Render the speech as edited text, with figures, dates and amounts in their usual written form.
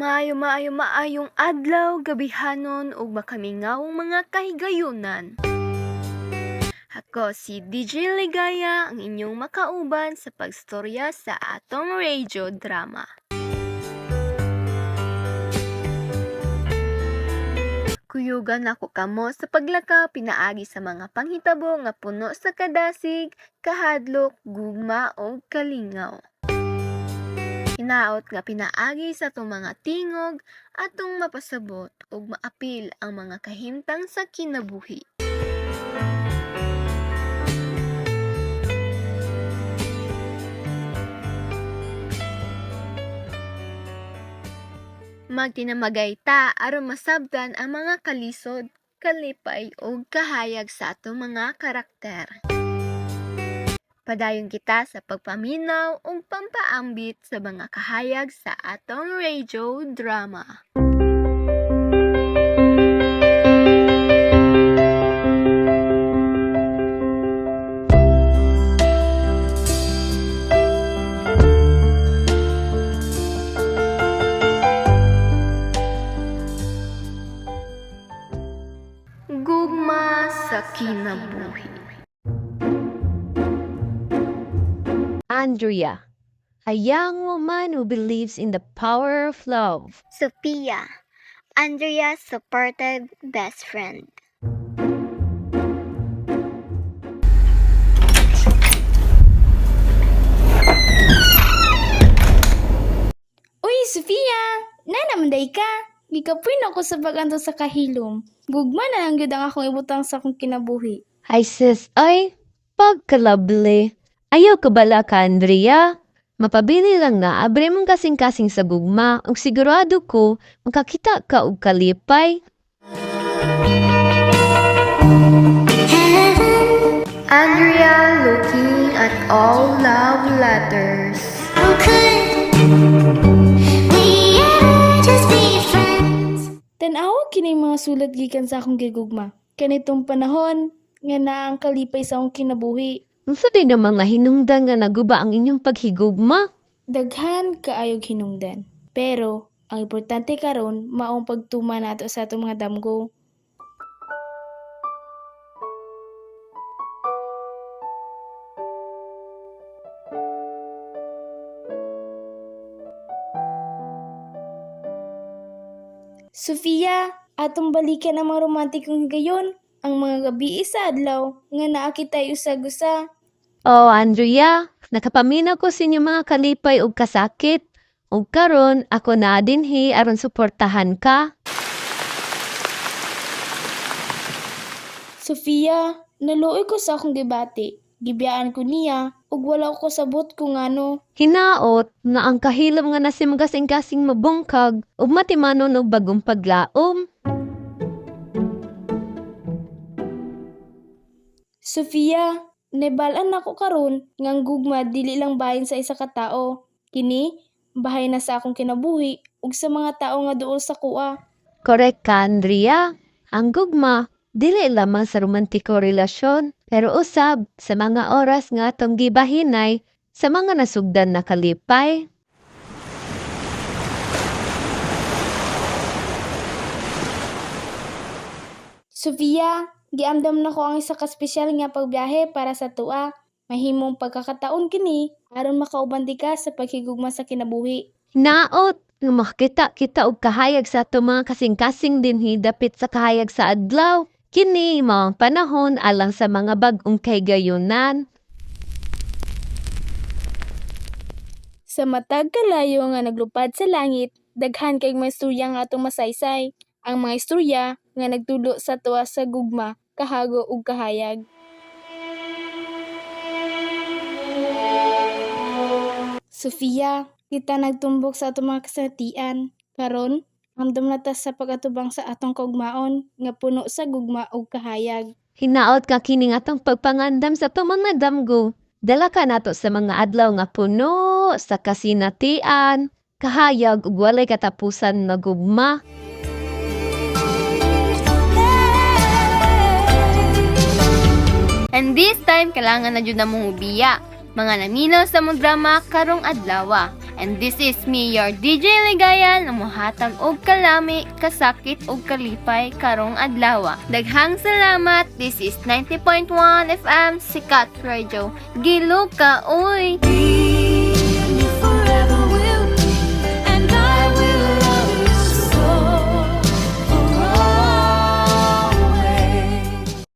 Maayong adlaw gabihanon ug makamingawong mga kahigayunan. Ako si DJ Ligaya, ang inyong makauban sa pagstorya sa atong radio drama. Kuyugan ako kamo sa paglaka pinaagi sa mga panghitabo nga puno sa kadasig, kahadlok, gugma o kalingaw. Hinaot nga pinaagi sa itong mga tingog atong mapasabot ug maapil ang mga kahimtang sa kinabuhi. Magtinamagay ta aron masabtan ang mga kalisod, kalipay ug kahayag sa atong mga karakter. Padayon kita sa pagpaminaw ug pampaambit sa mga kahayag sa atong radio drama. Gugma sa kinabuhi. Andrea, a young woman who believes in the power of love. Sophia, Andrea's supportive best friend. Uy, Sophia! Nanamanday ka! Gikapuin ako sa baganto sa kahilom. Gugma na lang gyud ang akong ibutang sa akong kinabuhi. Ay sis, ay, pagkalabli. Ayaw ka bala ka, Andrea? Mapabili lang na, abre mong kasing-kasing sa gugma, ug sigurado ko, makakita ka og kalipay. Andrea looking at all love letters. How could we ever just be friends? Tanawa kini mga sulat gikan sa akong gigugma. Kanitong panahon, nga na ang kalipay sa akong kinabuhi. Unsa din namang hinungdan nga naguba ang inyong paghigugma? Daghan kaayog hinungdan. Pero, ang importante karon maong pagtuma nato sa atong mga damgo. Sofia, atong balikan ang mga romantikong higayon. Ang mga gabi sa adlaw nga naa kitay usag-usa. Oh, Andrea, nakapaminaw ko sa inyong mga kalipay ug kasakit. Ug karon ako na dinhi aron suportahan ka. Sofia, naluoy ko sa akong gibati. Gibiyaan ko niya ug wala ko sabot kung ano. Hinaot na ang kahilom nga nasimgasing-gasing mabungkag ug matimanon og bagong paglaom. Sofia, nebalan ako karon nga ang gugma dili lang bahin sa isa ka tawo. Kini bahay na sa akong kinabuhi ug sa mga tao nga duol sa kuha. Correct ka, Andrea. Ang gugma, dili lamang sa romantiko relasyon, pero usab sa mga oras nga atong gibahinay sa mga nasugdan na kalipay. Sofia, giamdam na ko ang isa ka espesyal nga pagbiyahe para sa tua. Mahimong pagkakataon kini aron makaubanti ka sa paghigugma sa kinabuhi. Hinaot nga makita kita og kahayag sa ato mga kasing-kasing dinhi dapit sa kahayag sa adlaw. Kini mao ang panahon alang sa mga bag-ong kahigayunan. Sa matag kalayo nga naglupad sa langit, daghan kay mga istorya nga atong masaysay. Ang mga istorya nga nagtulo sa tuwa sa gugma, kahago ug kahayag. Sofia, kita nagtumbok sa atong mga kasalatian. Karon, amdam na ta sa pag-atubang sa atong kaugmaon nga puno sa gugma ug kahayag. Hinaot ka kini nga atong pagpangandam sa atong mga damgo. Dala ka nato sa mga adlaw nga puno sa kasinatian, kahayag ug walay katapusan nga gugma. And this time, kailangan na dyan na mong ubiya. mga naminaw sa mong drama karong adlaw. And this is me, your DJ Ligaya, na mohatag og kalami, kasakit og kalipay karong adlaw. Daghang salamat. This is 90.1 FM Sikat Radio. Gilo ka, oy!